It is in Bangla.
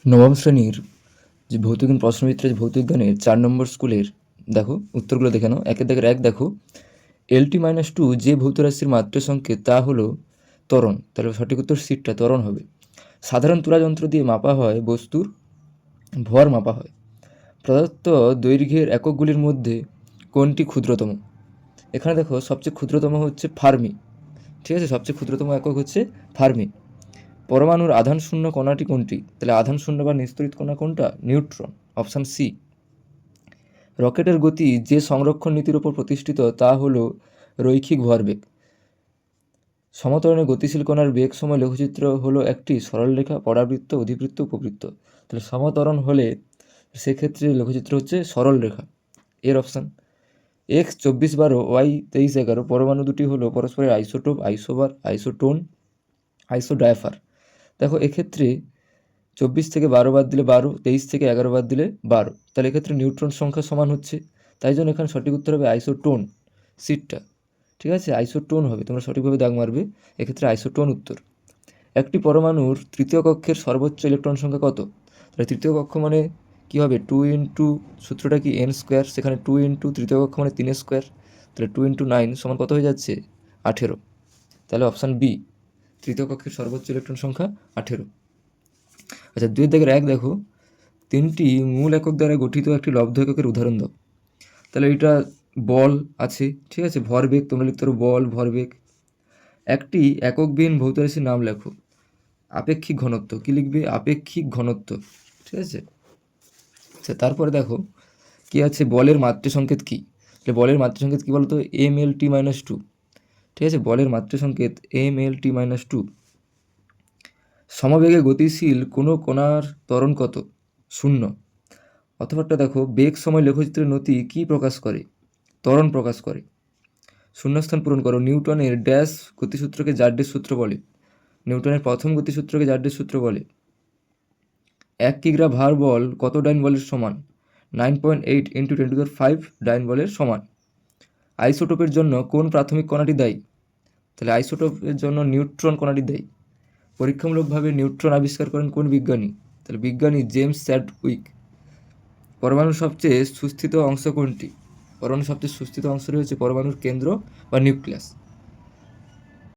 নবম শ্রেণীর যে ভৌতবিজ্ঞান প্রশ্নবিত্রের ভৌতবিজ্ঞানের 4 নম্বর স্কুলের দেখো উত্তরগুলো দেখে নাও। একের দাগের এক দেখো, LT-2 যে ভৌত রাশির মাত্রা সংকেত তা হলো ত্বরণ। তাহলে সঠিক উত্তর সিটটা ত্বরণ হবে। সাধারণ তুলা যন্ত্র দিয়ে মাপা হয় বস্তুর ভর মাপা হয়। প্রদত্ত দৈর্ঘ্যের এককগুলির মধ্যে কোনটি ক্ষুদ্রতম? এখানে দেখো সবচেয়ে ক্ষুদ্রতম হচ্ছে ফার্মি। ঠিক আছে, সবচেয়ে ক্ষুদ্রতম একক হচ্ছে ফার্মি। পরমাণুর আধান শূন্য কণাটি কোনটি? তাহলে আধান শূন্য বা নিস্তড়িত কণা কোনটা? Neutron, option C. রকেটের গতি যে সংরক্ষণ নীতির উপর প্রতিষ্ঠিত তা হলো রৈখিক ভরবেগ। সমতরণে গতিশীল কণার বেগ সময় লেখচিত্র হলো একটি সরলরেখা, পরাবৃত্ত, অধিবৃত্ত, উপবৃত্ত। তাহলে সমতরণ হলে সেক্ষেত্রে লেখচিত্র হচ্ছে সরল রেখা, এর অপশান। X2412 Y2311 পরমাণু দুটি হলো পরস্পরের আইসোটোপ, আইসোবার, আইসোটোন, আইসোডায়াফার। দেখো এক্ষেত্রে 24 থেকে 12 বাদ দিলে 12, 23 থেকে 11 বাদ দিলে 12, তাহলে এক্ষেত্রে নিউট্রন সংখ্যা সমান হচ্ছে, তাই জন্য এখানে সঠিক উত্তর হবে আইসোটোন, সিটটা। ঠিক আছে, আইসোটোন হবে, তোমরা সঠিকভাবে দাগ মারবে, এক্ষেত্রে আইসোটোন উত্তর। একটি পরমাণুর তৃতীয় কক্ষের সর্বোচ্চ ইলেকট্রন সংখ্যা কত? তাহলে তৃতীয় কক্ষ মানে কী হবে? 2 ইন্টু সূত্রটা কি n স্কোয়ার, সেখানে 2 ইন্টু তৃতীয় কক্ষ মানে 3 স্কোয়ার, তাহলে 2 ইন্টু 9 সমান কত হয়ে যাচ্ছে? 18। তাহলে অপশান বি, তৃতীয় কক্ষের সর্বোচ্চ ইলেকট্রন সংখ্যা 18। আচ্ছা, 2 দাগের 1 দেখো, 3টি মূল একক দ্বারা গঠিত একটি লব্ধ এককের উদাহরণ দাও। তাহলে এটা বল আছে, ঠিক আছে, ভরবেগ তোমরা লিখতে পারো বল, ভরবেগ। একটি এককবিহীন ভৌত রাশির নাম লেখো। আপেক্ষিক ঘনত্ব, কি লিখবে? আপেক্ষিক ঘনত্ব, ঠিক আছে। আচ্ছা, তারপরে দেখো কি আছে, বলের মাত্রা সংকেত কী? তাহলে বলের মাত্রা সংকেত কী বলতো? MLT-2, ঠিক আছে, বলের মাত্রা সংকেত MLT-2। সমবেগে গতিশীল কোনো কণার ত্বরণ কত? 0। অথবাটা দেখো, বেগ সময় লেখচিত্রের নতি কী প্রকাশ করে? ত্বরণ প্রকাশ করে। শূন্যস্থান পূরণ করো। নিউটনের ড্যাশ গতিসূত্রকে জার্ডের সূত্র বলে? নিউটনের প্রথম গতিসূত্রকে জার্ডের সূত্র বলে। 1 কিগ্রা ভার বল কত ডাইন বলের সমান? 9.8 × 10⁵ ডাইন বলের সমান। আইসোটোপের জন্য কোন প্রাথমিক কণাটি দায়ী? তাহলে আইসোটোপের জন্য নিউট্রন কণাটি দায়ী। পরীক্ষামূলকভাবে নিউট্রন আবিষ্কার করেন কোন বিজ্ঞানী? তাহলে বিজ্ঞানী জেমস চ্যাডউইক। পরমাণুর সবচেয়ে সুস্থিত অংশ কোনটি? পরমাণুর সবচেয়ে সুস্থিত অংশ রয়েছে পরমাণুর কেন্দ্র বা নিউক্লিয়াস।